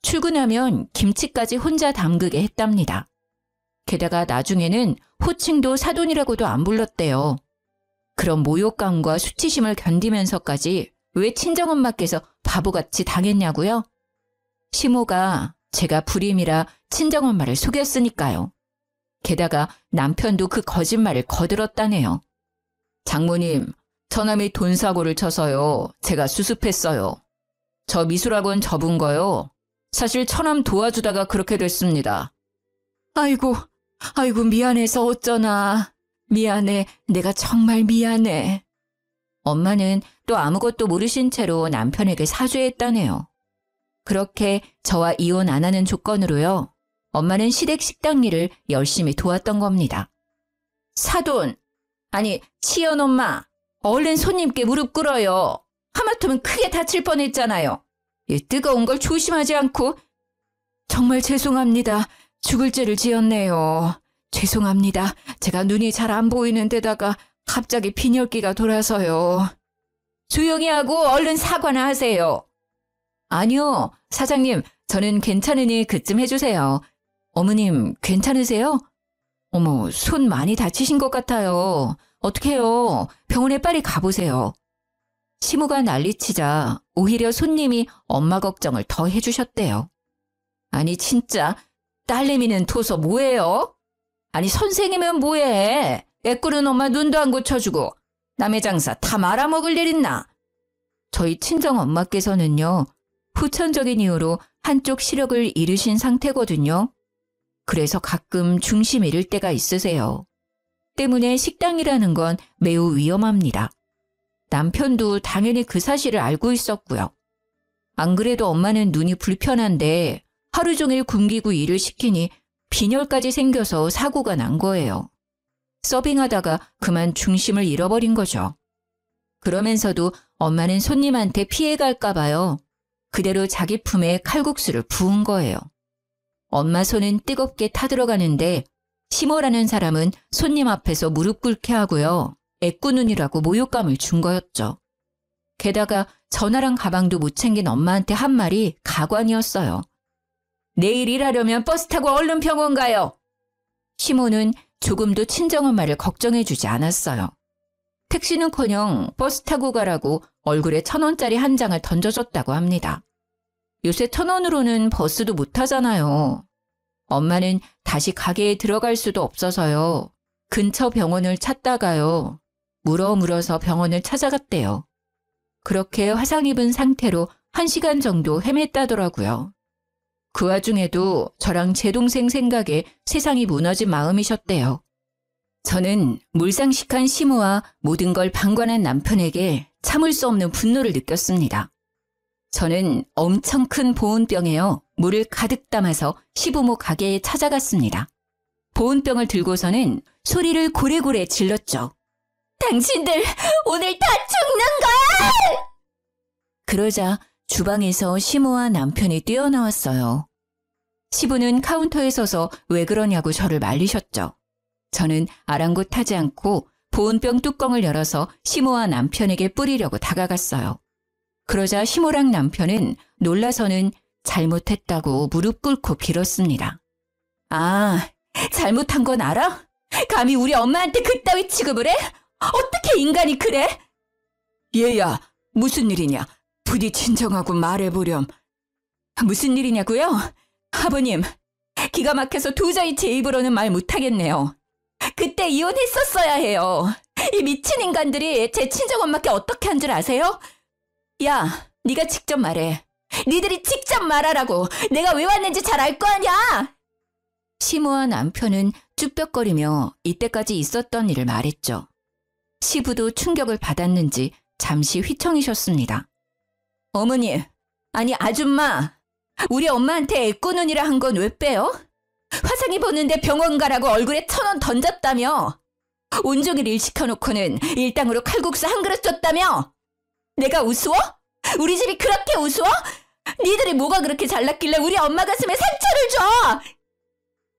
출근하면 김치까지 혼자 담그게 했답니다. 게다가 나중에는 호칭도 사돈이라고도 안 불렀대요. 그런 모욕감과 수치심을 견디면서까지 왜 친정엄마께서 바보같이 당했냐고요? 시모가 제가 불임이라 친정엄마를 속였으니까요. 게다가 남편도 그 거짓말을 거들었다네요. 장모님, 처남이 돈 사고를 쳐서요. 제가 수습했어요. 저 미술학원 접은 거요. 사실 처남 도와주다가 그렇게 됐습니다. 아이고 미안해서 어쩌나. 미안해. 내가 정말 미안해. 엄마는 또 아무것도 모르신 채로 남편에게 사죄했다네요. 그렇게 저와 이혼 안 하는 조건으로요. 엄마는 시댁 식당 일을 열심히 도왔던 겁니다. 사돈, 아니 치연 엄마, 얼른 손님께 무릎 꿇어요. 하마터면 크게 다칠 뻔했잖아요. 이 뜨거운 걸 조심하지 않고. 정말 죄송합니다. 죽을 죄를 지었네요. 죄송합니다. 제가 눈이 잘 안 보이는 데다가 갑자기 빈혈기가 돌아서요. 조용히 하고 얼른 사과나 하세요. 아니요, 사장님, 저는 괜찮으니 그쯤 해주세요. 어머님, 괜찮으세요? 어머, 손 많이 다치신 것 같아요. 어떡해요? 병원에 빨리 가보세요. 시모가 난리치자 오히려 손님이 엄마 걱정을 더 해주셨대요. 아니 진짜 딸내미는 토서 뭐예요? 아니 선생이면 뭐해? 애꾸는 엄마 눈도 안 고쳐주고 남의 장사 다 말아먹을 일 있나? 저희 친정엄마께서는요. 후천적인 이유로 한쪽 시력을 잃으신 상태거든요. 그래서 가끔 중심 잃을 때가 있으세요. 때문에 식당이라는 건 매우 위험합니다. 남편도 당연히 그 사실을 알고 있었고요. 안 그래도 엄마는 눈이 불편한데 하루 종일 굶기고 일을 시키니 빈혈까지 생겨서 사고가 난 거예요. 서빙하다가 그만 중심을 잃어버린 거죠. 그러면서도 엄마는 손님한테 피해갈까 봐요. 그대로 자기 품에 칼국수를 부은 거예요. 엄마 손은 뜨겁게 타들어가는데 시모라는 사람은 손님 앞에서 무릎 꿇게 하고요. 애꾸눈이라고 모욕감을 준 거였죠. 게다가 전화랑 가방도 못 챙긴 엄마한테 한 말이 가관이었어요. 내일 일하려면 버스 타고 얼른 병원 가요. 시모는 조금도 친정엄마를 걱정해주지 않았어요. 택시는커녕 버스 타고 가라고 얼굴에 1,000원짜리 한 장을 던져줬다고 합니다. 요새 1,000원으로는 버스도 못 타잖아요. 엄마는 다시 가게에 들어갈 수도 없어서요. 근처 병원을 찾다가요. 물어서 병원을 찾아갔대요. 그렇게 화상 입은 상태로 1시간 정도 헤맸다더라고요. 그 와중에도 저랑 제 동생 생각에 세상이 무너진 마음이셨대요. 저는 물상식한 시모와 모든 걸 방관한 남편에게 참을 수 없는 분노를 느꼈습니다. 저는 엄청 큰 보온병에요. 물을 가득 담아서 시부모 가게에 찾아갔습니다. 보온병을 들고서는 소리를 고래고래 질렀죠. 당신들 오늘 다 죽는 거야! 그러자 주방에서 시모와 남편이 뛰어나왔어요. 시부는 카운터에 서서 왜 그러냐고 저를 말리셨죠. 저는 아랑곳하지 않고 보온병 뚜껑을 열어서 시모와 남편에게 뿌리려고 다가갔어요. 그러자 시모랑 남편은 놀라서는 잘못했다고 무릎 꿇고 빌었습니다. 아, 잘못한 건 알아? 감히 우리 엄마한테 그따위 취급을 해? 어떻게 인간이 그래? 얘야, 무슨 일이냐? 부디 진정하고 말해보렴. 무슨 일이냐고요? 아버님, 기가 막혀서 도저히 제 입으로는 말 못하겠네요. 그때 이혼했었어야 해요. 이 미친 인간들이 제 친정엄마께 어떻게 한 줄 아세요? 야, 네가 직접 말해. 니들이 직접 말하라고. 내가 왜 왔는지 잘 알 거 아냐? 시모와 남편은 쭈뼛거리며 이때까지 있었던 일을 말했죠. 시부도 충격을 받았는지 잠시 휘청이셨습니다. 어머니, 아니 아줌마, 우리 엄마한테 애꾸눈이라 한 건 왜 빼요? 화상 입었는데 병원 가라고 얼굴에 1,000원 던졌다며? 온종일 일 시켜놓고는 일당으로 칼국수 한 그릇 줬다며? 내가 우스워? 우리 집이 그렇게 우스워? 니들이 뭐가 그렇게 잘났길래 우리 엄마 가슴에 상처를 줘?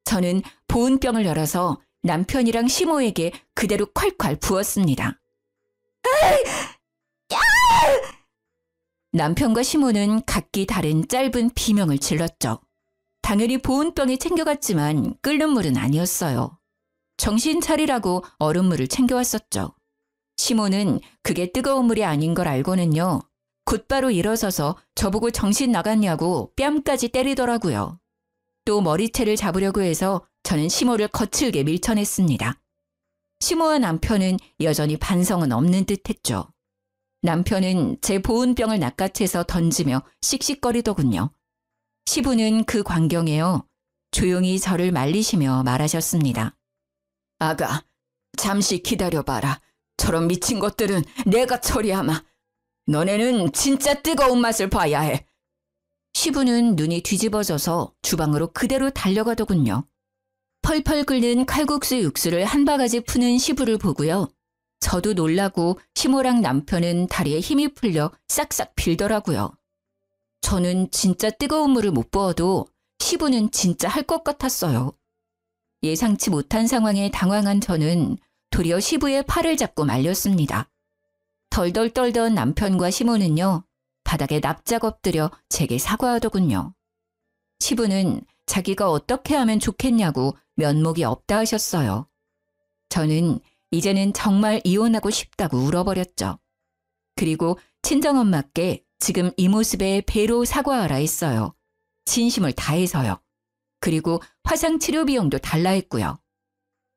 저는 보온병을 열어서 남편이랑 시모에게 그대로 콸콸 부었습니다. 남편과 시모는 각기 다른 짧은 비명을 질렀죠. 당연히 보온병에 챙겨갔지만 끓는 물은 아니었어요. 정신 차리라고 얼음물을 챙겨왔었죠. 시모는 그게 뜨거운 물이 아닌 걸 알고는요. 곧바로 일어서서 저보고 정신 나갔냐고 뺨까지 때리더라고요. 또 머리채를 잡으려고 해서 저는 시모를 거칠게 밀쳐냈습니다. 시모와 남편은 여전히 반성은 없는 듯했죠. 남편은 제 보온병을 낚아채서 던지며 씩씩거리더군요. 시부는 그 광경에요. 조용히 저를 말리시며 말하셨습니다. 아가, 잠시 기다려봐라. 저런 미친 것들은 내가 처리하마. 너네는 진짜 뜨거운 맛을 봐야 해. 시부는 눈이 뒤집어져서 주방으로 그대로 달려가더군요. 펄펄 끓는 칼국수 육수를 한 바가지 푸는 시부를 보고요. 저도 놀라고 시모랑 남편은 다리에 힘이 풀려 싹싹 빌더라고요. 저는 진짜 뜨거운 물을 못 부어도 시부는 진짜 할 것 같았어요. 예상치 못한 상황에 당황한 저는 도리어 시부의 팔을 잡고 말렸습니다. 덜덜 떨던 남편과 시모는요, 바닥에 납작 엎드려 제게 사과하더군요. 시부는 자기가 어떻게 하면 좋겠냐고 면목이 없다 하셨어요. 저는 이제는 정말 이혼하고 싶다고 울어버렸죠. 그리고 친정엄마께 지금 이 모습에 배로 사과하라 했어요. 진심을 다해서요. 그리고 화상 치료 비용도 달라 했고요.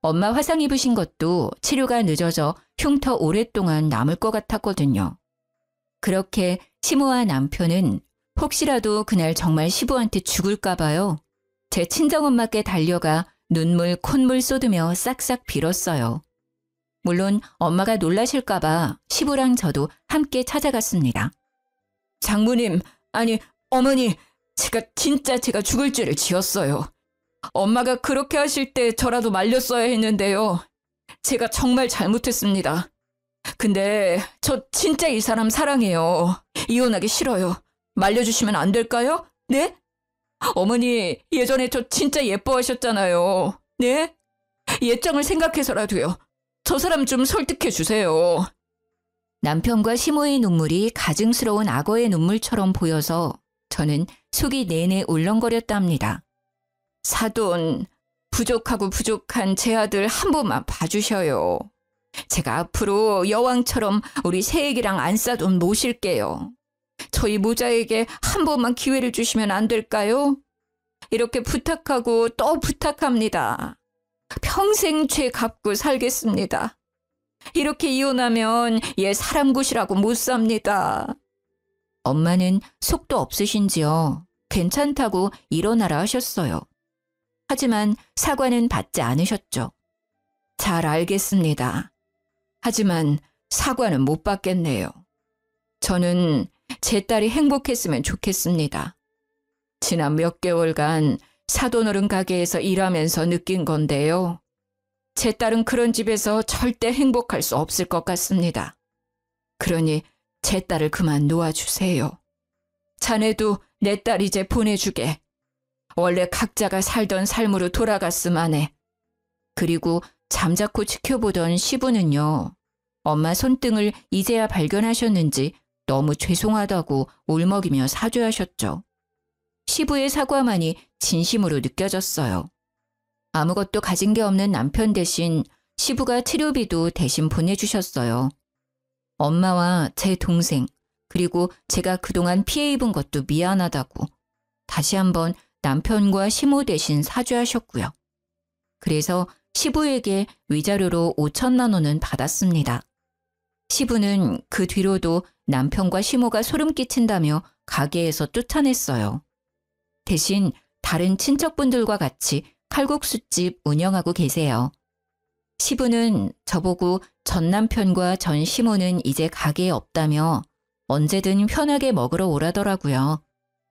엄마 화상 입으신 것도 치료가 늦어져 흉터 오랫동안 남을 것 같았거든요. 그렇게 시모와 남편은 혹시라도 그날 정말 시부한테 죽을까 봐요. 제 친정엄마께 달려가 눈물 콧물 쏟으며 싹싹 빌었어요. 물론 엄마가 놀라실까 봐 시부랑 저도 함께 찾아갔습니다. 장모님, 아니 어머니, 제가 죽을 죄를 지었어요. 엄마가 그렇게 하실 때 저라도 말렸어야 했는데요. 제가 정말 잘못했습니다. 근데 저 진짜 이 사람 사랑해요. 이혼하기 싫어요. 말려주시면 안 될까요? 네? 어머니, 예전에 저 진짜 예뻐하셨잖아요. 네? 예정을 생각해서라도요. 저 사람 좀 설득해 주세요. 남편과 시모의 눈물이 가증스러운 악어의 눈물처럼 보여서 저는 속이 내내 울렁거렸답니다. 사돈, 부족한 제 아들 한 번만 봐주셔요. 제가 앞으로 여왕처럼 우리 새애기랑 안싸돈 모실게요. 저희 모자에게 한 번만 기회를 주시면 안 될까요? 이렇게 부탁하고 또 부탁합니다. 평생 죄 갚고 살겠습니다. 이렇게 이혼하면 얘 사람 굿이라고 못 삽니다. 엄마는 속도 없으신지요. 괜찮다고 일어나라 하셨어요. 하지만 사과는 받지 않으셨죠. 잘 알겠습니다. 하지만 사과는 못 받겠네요. 저는 제 딸이 행복했으면 좋겠습니다. 지난 몇 개월간 사돈어른 가게에서 일하면서 느낀 건데요. 제 딸은 그런 집에서 절대 행복할 수 없을 것 같습니다. 그러니 제 딸을 그만 놓아주세요. 자네도 내 딸 이제 보내주게. 원래 각자가 살던 삶으로 돌아갔으만 해. 그리고 잠자코 지켜보던 시부는요. 엄마 손등을 이제야 발견하셨는지 너무 죄송하다고 울먹이며 사죄하셨죠. 시부의 사과만이 진심으로 느껴졌어요. 아무것도 가진 게 없는 남편 대신 시부가 치료비도 대신 보내주셨어요. 엄마와 제 동생, 그리고 제가 그동안 피해 입은 것도 미안하다고 다시 한번 남편과 시모 대신 사죄하셨고요. 그래서 시부에게 위자료로 5천만 원은 받았습니다. 시부는 그 뒤로도 남편과 시모가 소름 끼친다며 가게에서 쫓아냈어요. 대신 다른 친척분들과 같이 칼국수집 운영하고 계세요. 시부는 저보고 전 남편과 전 시모는 이제 가게에 없다며 언제든 편하게 먹으러 오라더라고요.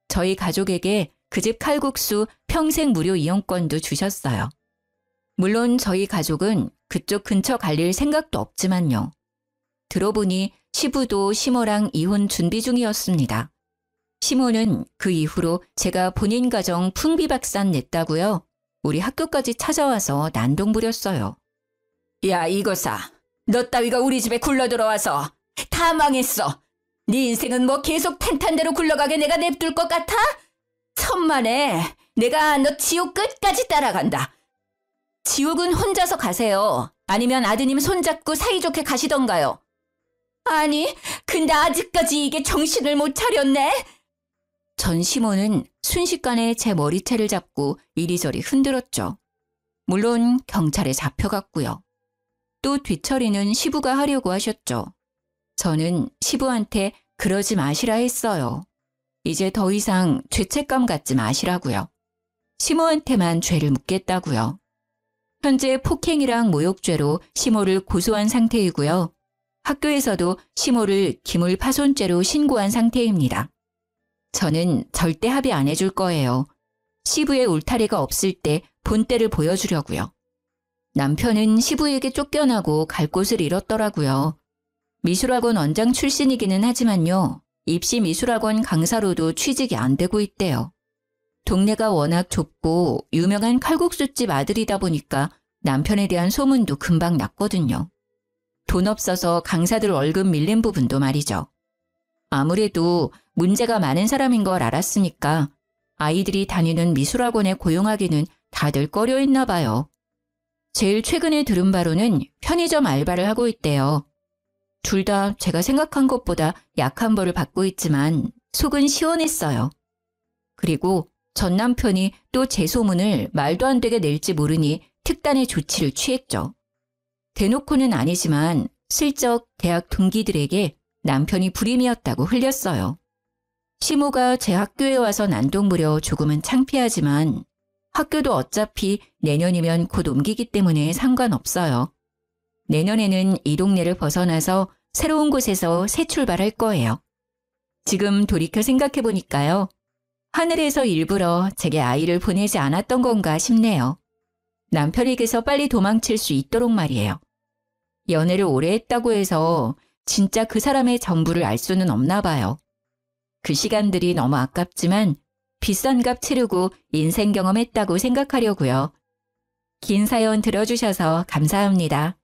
저희 가족에게 그 집 칼국수 평생 무료 이용권도 주셨어요. 물론 저희 가족은 그쪽 근처 갈릴 생각도 없지만요. 들어보니 시부도 시모랑 이혼 준비 중이었습니다. 시모는 그 이후로 제가 본인 가정 풍비박산 냈다고요. 우리 학교까지 찾아와서 난동 부렸어요. 야, 이거사. 너 따위가 우리 집에 굴러들어와서 다 망했어. 네 인생은 뭐 계속 탄탄대로 굴러가게 내가 냅둘 것 같아? 천만에 내가 너 지옥 끝까지 따라간다. 지옥은 혼자서 가세요. 아니면 아드님 손잡고 사이좋게 가시던가요. 아니, 근데 아직까지 이게 정신을 못 차렸네. 전 시모는 순식간에 제 머리채를 잡고 이리저리 흔들었죠. 물론 경찰에 잡혀갔고요. 또 뒤처리는 시부가 하려고 하셨죠. 저는 시부한테 그러지 마시라 했어요. 이제 더 이상 죄책감 갖지 마시라고요. 시모한테만 죄를 묻겠다고요. 현재 폭행이랑 모욕죄로 시모를 고소한 상태이고요. 학교에서도 시모를 기물파손죄로 신고한 상태입니다. 저는 절대 합의 안 해줄 거예요. 시부의 울타리가 없을 때 본때를 보여주려고요. 남편은 시부에게 쫓겨나고 갈 곳을 잃었더라고요. 미술학원 원장 출신이기는 하지만요. 입시 미술학원 강사로도 취직이 안 되고 있대요. 동네가 워낙 좁고 유명한 칼국수집 아들이다 보니까 남편에 대한 소문도 금방 났거든요. 돈 없어서 강사들 월급 밀린 부분도 말이죠. 아무래도 문제가 많은 사람인 걸 알았으니까 아이들이 다니는 미술학원에 고용하기는 다들 꺼려했나 봐요. 제일 최근에 들은 바로는 편의점 알바를 하고 있대요. 둘 다 제가 생각한 것보다 약한 벌을 받고 있지만 속은 시원했어요. 그리고 전 남편이 또 제 소문을 말도 안 되게 낼지 모르니 특단의 조치를 취했죠. 대놓고는 아니지만 슬쩍 대학 동기들에게 남편이 불임이었다고 흘렸어요. 시모가 제 학교에 와서 난동부려 조금은 창피하지만 학교도 어차피 내년이면 곧 옮기기 때문에 상관없어요. 내년에는 이 동네를 벗어나서 새로운 곳에서 새 출발할 거예요. 지금 돌이켜 생각해보니까요. 하늘에서 일부러 제게 아이를 보내지 않았던 건가 싶네요. 남편에게서 빨리 도망칠 수 있도록 말이에요. 연애를 오래 했다고 해서 진짜 그 사람의 전부를 알 수는 없나 봐요. 그 시간들이 너무 아깝지만 비싼 값 치르고 인생 경험했다고 생각하려고요. 긴 사연 들어주셔서 감사합니다.